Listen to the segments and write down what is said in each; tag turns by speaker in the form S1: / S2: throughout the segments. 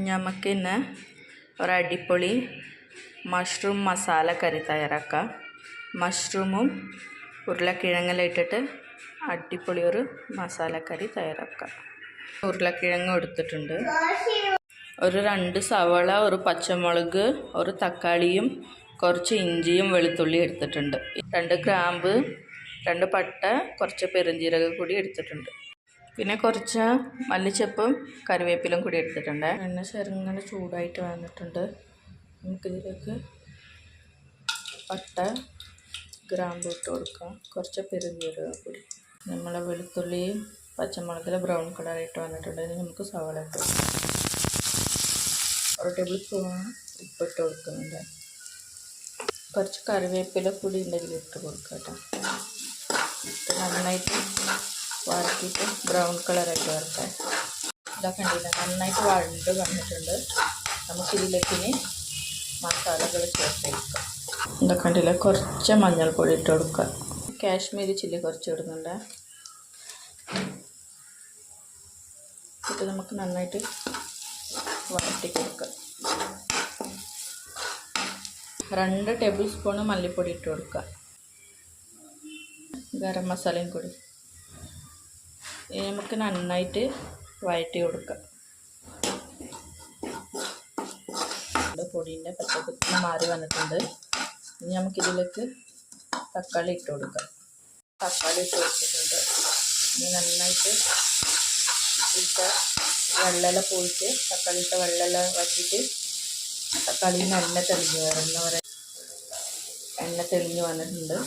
S1: നമുക്ക് ഇന്ന് ഒരടിപൊളി മഷ്റൂം മസാല കറി തയ്യാറാക്കാം. മഷ്റൂമും ഉരുളക്കിഴങ്ങെല്ലാം ഇട്ടിട്ട് അടിപൊളി ഒരു മസാല കറി തയ്യാറാക്കാം. ഉരുളക്കിഴങ്ങ് എടുത്തിട്ടുണ്ട്, ഒരു 2 സവാള, ഒരു പച്ചമുളക്, ഒരു തക്കാളിയും കുറച്ച് ഇഞ്ചിയും വെളുത്തുള്ളി എടുത്തിട്ടുണ്ട്. 2 ഗ്രാമ്പ്, 2 പട്ട, കുറച്ച് പെരുംജീരകം കൂടി എടുത്തിട്ടുണ്ട്. പിന്നെ കുറച്ച് മല്ലിച്ചപ്പും കറിവേപ്പിലും കൂടി എടുത്തിട്ടുണ്ട്. എണ്ണ ചെറുങ്ങനെ ചൂടായിട്ട് വന്നിട്ടുണ്ട്. നമുക്കിതിലേക്ക് പട്ട, ഗ്രാമ്പ് ഇട്ട് കൊടുക്കാം, കുറച്ച് പെരുംജീരകം കൂടി. നമ്മളെ വെളുത്തുള്ളിയും പച്ചമുളകിൽ ബ്രൗൺ കളറായിട്ട് വന്നിട്ടുണ്ട്. ഇനി നമുക്ക് സവാള ഇട്ട് കൊടുക്കാം. 1 ടേബിൾ സ്പൂൺ ഉപ്പിട്ട് കൊടുക്കുന്നുണ്ട്. കുറച്ച് കറിവേപ്പില കൂടി ഉണ്ടെങ്കിൽ ഇട്ട് കൊടുക്കാം കേട്ടോ. നന്നായിട്ട് വഴറ്റിയിട്ട് ബ്രൗൺ കളറായിട്ട് വരട്ടെ. ഇതൊക്കെ ഉണ്ടല്ലോ നന്നായിട്ട് വഴണ്ട് വന്നിട്ടുണ്ട്. നമുക്കിതിലേക്ക് ഇനി മസാലകൾ ചേർത്ത് കൊടുക്കാം. ഇതൊക്കെ ഉണ്ടല്ലോ കുറച്ച് മഞ്ഞൾപ്പൊടി ഇട്ട് കൊടുക്കുക. കാശ്മീരി ചില്ലി കുറച്ച് ഇടുന്നുണ്ട്. ഇത് നമുക്ക് നന്നായിട്ട് വഴറ്റി കൊടുക്കാം. 2 ടേബിൾ സ്പൂൺ മല്ലിപ്പൊടി ഇട്ട് കൊടുക്കുക. ഗരം മസാലയും കൂടി ഇനി നമുക്ക് നന്നായിട്ട് വഴറ്റി കൊടുക്കാം. പൊടിൻ്റെ പച്ചക്കുത്തിന് മാറി വന്നിട്ടുണ്ട്. ഇനി നമുക്കിതിലേക്ക് തക്കാളി ഇട്ട് കൊടുക്കാം. തക്കാളി ഇട്ട് കൊടുത്തിട്ടുണ്ട്. ഇനി നന്നായിട്ട് വെള്ളം പോയിട്ട് തക്കാളിയിട്ട വെള്ളം വറ്റിയിട്ട് തക്കാളിയിൽ നിന്ന് എണ്ണ തെളിഞ്ഞ് വന്നിട്ടുണ്ട്.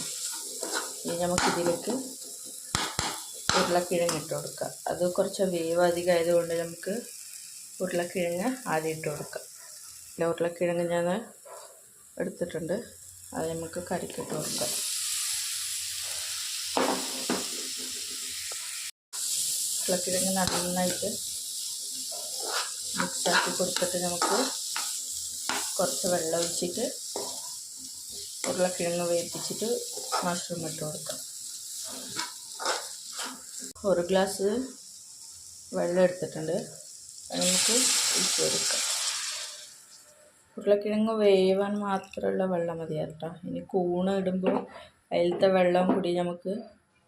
S1: ഇനി നമുക്കിതിലേക്ക് ഉരുളക്കിഴങ്ങ് ഇട്ട് കൊടുക്കാം. അത് കുറച്ച് വേവ് അധികം ആയതുകൊണ്ട് നമുക്ക് ഉരുളക്കിഴങ്ങ് ആദ്യം ഇട്ട് കൊടുക്കാം. ഉരുളക്കിഴങ്ങ് ഞാൻ എടുത്തിട്ടുണ്ട്, അത് നമുക്ക് കറിക്കിട്ട് കൊടുക്കാം. ഉരുളക്കിഴങ്ങ് നന്നായിട്ട് മിക്സാക്കി കൊടുത്തിട്ട് നമുക്ക് കുറച്ച് വെള്ളം ഒഴിച്ചിട്ട് ഉരുളക്കിഴങ്ങ് വേവിച്ചിട്ട് മഷ്റൂം ഇട്ട് കൊടുക്കാം. 1 ഗ്ലാസ് വെള്ളം എടുത്തിട്ടുണ്ട്, അത് നമുക്ക് ഒഴിച്ച് കൊടുക്കാം. ഉരുളക്കിഴങ്ങ് വേവാൻ മാത്രമുള്ള വെള്ളം മതി കേട്ടോ. ഇനി കൂണ് ഇടുമ്പോൾ അതിലത്തെ വെള്ളം കൂടി നമുക്ക്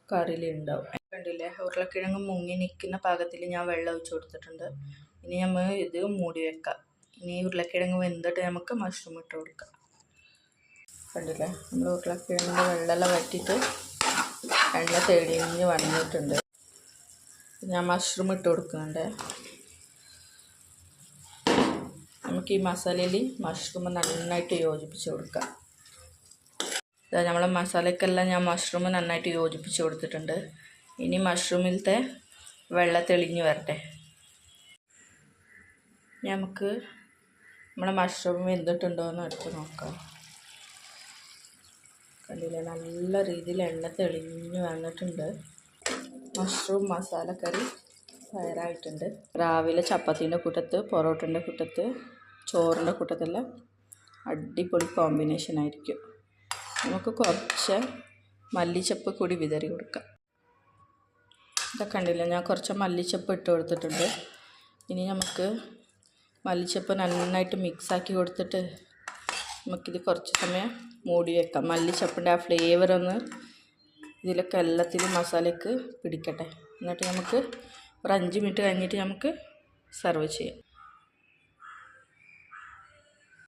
S1: കറിയിലുണ്ടാവും. കണ്ടില്ലേ, ഉരുളക്കിഴങ്ങ് മുങ്ങി നിൽക്കുന്ന പാകത്തിൽ ഞാൻ വെള്ളം ഒഴിച്ച് കൊടുത്തിട്ടുണ്ട്. ഇനി നമ്മൾ ഇത് മൂടി വെക്കാം. ഇനി ഉരുളക്കിഴങ്ങ് വെന്തിട്ട് നമുക്ക് മഷ്റൂം ഇട്ട് കൊടുക്കാം. കണ്ടില്ലേ, നമ്മൾ ഉരുളക്കിഴങ്ങിൻ്റെ വെള്ളമെല്ലാം വറ്റിയിട്ട് എണ്ണ തെളിഞ്ഞ് വന്നിട്ടുണ്ട്. ഞാൻ മഷ്റൂം ഇട്ട് കൊടുക്കുന്നുണ്ട്. നമുക്ക് ഈ മസാലയിൽ മഷ്റൂം നന്നായിട്ട് യോജിപ്പിച്ച് കൊടുക്കാം. നമ്മളെ മസാലയ്ക്കെല്ലാം ഞാൻ മഷ്റൂം നന്നായിട്ട് യോജിപ്പിച്ച് കൊടുത്തിട്ടുണ്ട്. ഇനി മഷ്റൂമിലത്തെ വെള്ളം തെളിഞ്ഞ് വരട്ടെ. നമുക്ക് നമ്മളെ മഷ്റൂം വെന്തിട്ടുണ്ടോ എന്ന് എടുത്ത് നോക്കാം. കണ്ടില്ലേ, നല്ല രീതിയിൽ എണ്ണ തെളിഞ്ഞ് വന്നിട്ടുണ്ട്. മഷ്റൂം മസാല കറി തയ്യാറായിട്ടുണ്ട്. രാവിലെ ചപ്പാത്തീൻ്റെ കൂട്ടത്ത്, പൊറോട്ടൻ്റെ കൂട്ടത്ത്, ചോറിൻ്റെ കൂട്ടത്തെല്ലാം അടിപൊളി കോമ്പിനേഷൻ ആയിരിക്കും. നമുക്ക് കുറച്ച് മല്ലിച്ചപ്പ് കൂടി വിതറി കൊടുക്കാം. ഇതൊക്കെ കണ്ടില്ല, ഞാൻ കുറച്ച് മല്ലിച്ചപ്പ് ഇട്ട് കൊടുത്തിട്ടുണ്ട്. ഇനി നമുക്ക് മല്ലിച്ചപ്പ് നന്നായിട്ട് മിക്സാക്കി കൊടുത്തിട്ട് നമുക്കിത് കുറച്ച് സമയം മൂടി വെക്കാം. മല്ലിച്ചപ്പിൻ്റെ ആ ഫ്ലേവർ ഒന്ന് ഇതിലൊക്കെ എല്ലാത്തിലും മസാലയ്ക്ക് പിടിക്കട്ടെ. എന്നിട്ട് നമുക്ക് ഒരു 5 മിനിറ്റ് കഴിഞ്ഞിട്ട് നമുക്ക് സെർവ് ചെയ്യാം.